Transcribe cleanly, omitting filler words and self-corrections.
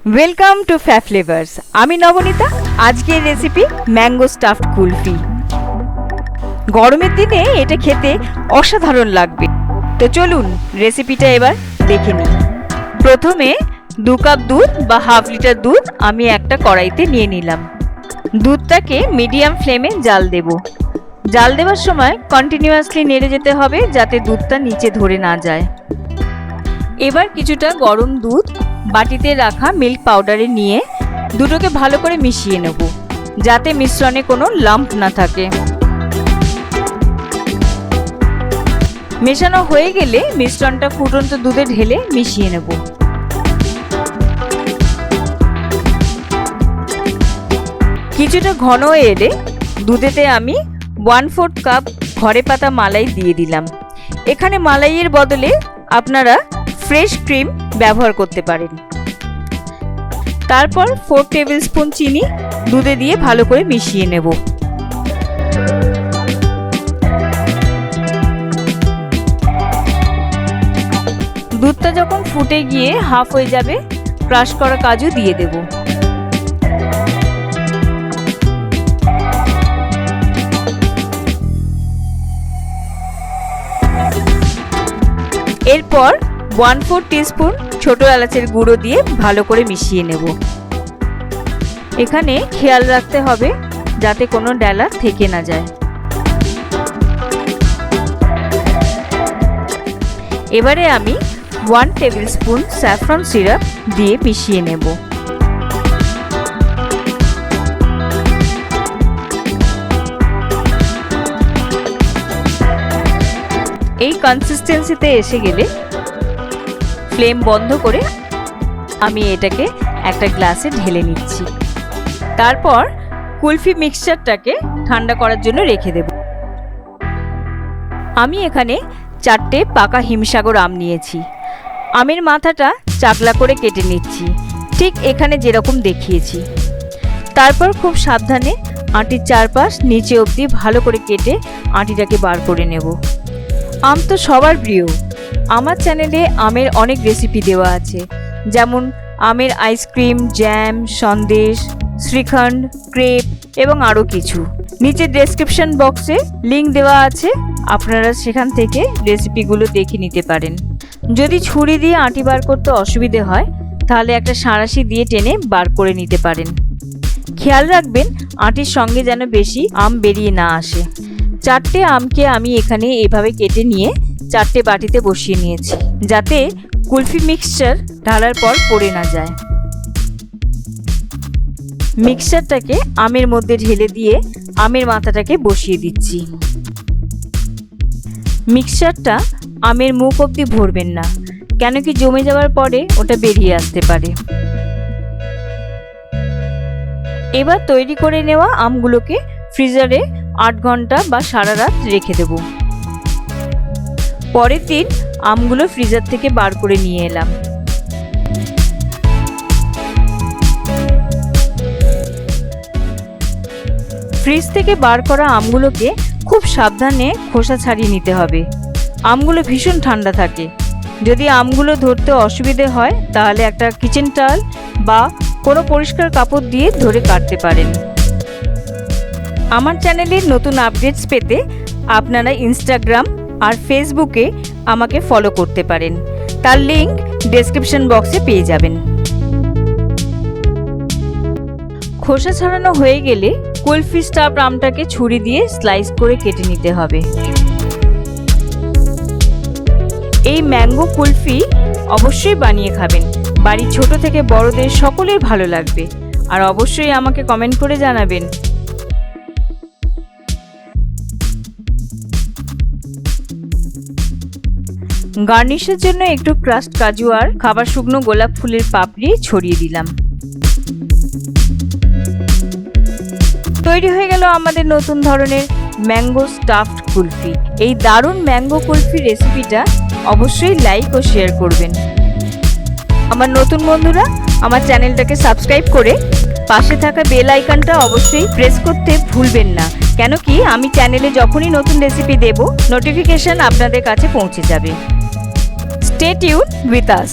Welcome to ফ্যাফ্লেভার্স। আমি নবনীতা। আজকের recipe mango stuffed kulfi. গরমের দিনে এটা খেতে অসাধারণ লাগবে। তো চলুন রেসিপিটা এবার দেখে নিই। প্রথমে 2 কাপ দুধ বা হাফ লিটার দুধ আমি একটা কড়াইতে নিয়ে নিলাম। দুধটাকে মিডিয়াম ফ্লেমে জাল দেব। জাল দেওয়ার সময় কন্টিনিউয়াসলি নেড়ে যেতে হবে যাতে দুধটা নিচে ধরে না যায়। এবার কিছুটা গরম দুধ বাটিতে রাখা মিল্ক পাউডারে নিয়ে দুটোকে ভালো করে মিশিয়ে নেব যাতে মিশ্রণে কোনো লাম্প না থাকে। মেশানো হয়ে গেলে মিশ্রণটা ফুটন্ত দুধে ঢেলে মিশিয়ে নেব। কিছুটা ঘন এলে দুধেতে আমি 1/4 কাপ ঘরে পাতা মালাই দিয়ে দিলাম। এখানে মালাইয়ের বদলে আপনারা ফ্রেশ ক্রিম ব্যবহার করতে পারেন। তারপর 4 টেবিল স্পুন চিনি দুধে দিয়ে ভালো করে মিশিয়ে নেব। দুধটা যখন ফুটে গিয়ে হাফ হয়ে যাবে ক্রাশ করা কাজু দিয়ে দেব। এরপর 1/4 টিস্পুন ছোট এলাচের গুঁড়ো দিয়ে ভালো করে মিশিয়ে নেব। এখানে খেয়াল রাখতে হবে যাতে কোনো ডালা থেকে না যায়। এবারে আমি 1 টেবিল স্পুন স্যাফরন সিরাপ দিয়ে মিশিয়ে নেব। এই কনসিস্টেন্সিতে এসে গেলে ফ্লেম বন্ধ করে আমি এটাকে একটা গ্লাসে ঢেলে নিচ্ছি। তারপর কুলফি মিক্সচারটাকে ঠান্ডা করার জন্য রেখে দেব। আমি এখানে 4টে পাকা হিমসাগর আম নিয়েছি। আমের মাথাটা চাকলা করে কেটে নিচ্ছি, ঠিক এখানে যেরকম দেখিয়েছি। তারপর খুব সাবধানে আঁটির চারপাশ নিচে অবধি ভালো করে কেটে আঁটিটাকে বার করে নেব। আম তো সবার প্রিয়। আমার চ্যানেলে আমের অনেক রেসিপি দেওয়া আছে, যেমন আমের ice cream, jam, Sandesh, Shrikhand, crepe এবং আরও কিছু। নিচে ডেসক্রিপশন বক্সে লিংক দেওয়া আছে, আপনারা সেখান থেকে রেসিপিগুলো দেখে নিতে পারেন। যদি ছুরি দিয়ে আঁটি বার করতে অসুবিধে হয় তাহলে একটা সাঁড়াশি দিয়ে টেনে বার করে নিতে পারেন। খেয়াল রাখবেন আঁটির সঙ্গে যেন বেশি আম বেরিয়ে না আসে। 4টে আমকে আমি এখানে এভাবে কেটে নিয়ে 4টে বাটিতে বসিয়ে নিয়েছি যাতে কুলফি মিক্সচার ঢালার পর পড়ে না যায়। মিক্সচারটাকে আমের মধ্যে ঢেলে দিয়ে আমের মাথাটাকে বসিয়ে দিচ্ছি। মিক্সচারটা আমের মুখ অবধি ভরবেন না, কেন কি জমে যাওয়ার পরে ওটা বেরিয়ে আসতে পারে। এবার তৈরি করে নেওয়া আমগুলোকে ফ্রিজারে 8 ঘন্টা বা সারা রাত রেখে দেব। পরের দিন আমগুলো ফ্রিজার থেকে বার করে নিয়ে এলাম। ফ্রিজ থেকে বার করা আমগুলোকে খুব সাবধানে খোসা ছাড়িয়ে নিতে হবে। আমগুলো ভীষণ ঠান্ডা থাকে। যদি আমগুলো ধরতে অসুবিধে হয় তাহলে একটা কিচেন টাওয়েল বা কোনো পরিষ্কার কাপড় দিয়ে ধরে কাটতে পারেন। আমার চ্যানেলের নতুন আপডেটস পেতে আপনারা ইনস্টাগ্রাম আর ফেসবুকে আমাকে ফলো করতে পারেন। তার লিংক ডেসক্রিপশন বক্সে পেয়ে যাবেন। খোসা ছাড়ানো হয়ে গেলে কুলফি স্টাফড আমটাকে ছুরি দিয়ে স্লাইস করে কেটে নিতে হবে। এই ম্যাঙ্গো কুলফি অবশ্যই বানিয়ে খাবেন। বাড়ির ছোট থেকে বড়দের সকলের ভালো লাগবে। আর অবশ্যই আমাকে কমেন্ট করে জানাবেন। গার্নিশের জন্য একটু ক্রাস্ট কাজু আর খাবার শুকনো গোলাপ ফুলের পাপড়ি ছড়িয়ে দিলাম। তৈরি হয়ে গেল আমাদের নতুন ধরনের ম্যাঙ্গো স্টাফড কুলফি। এই দারুণ ম্যাঙ্গো কুলফি রেসিপিটা অবশ্যই লাইক ও শেয়ার করবেন। আমার নতুন বন্ধুরা আমার চ্যানেলটাকে সাবস্ক্রাইব করে পাশে থাকা বেল আইকনটা অবশ্যই প্রেস করতে ভুলবেন না, কেন কি আমি চ্যানেলে যখনই নতুন রেসিপি দেব নোটিফিকেশন আপনাদের কাছে পৌঁছে যাবে। Stay tuned with us.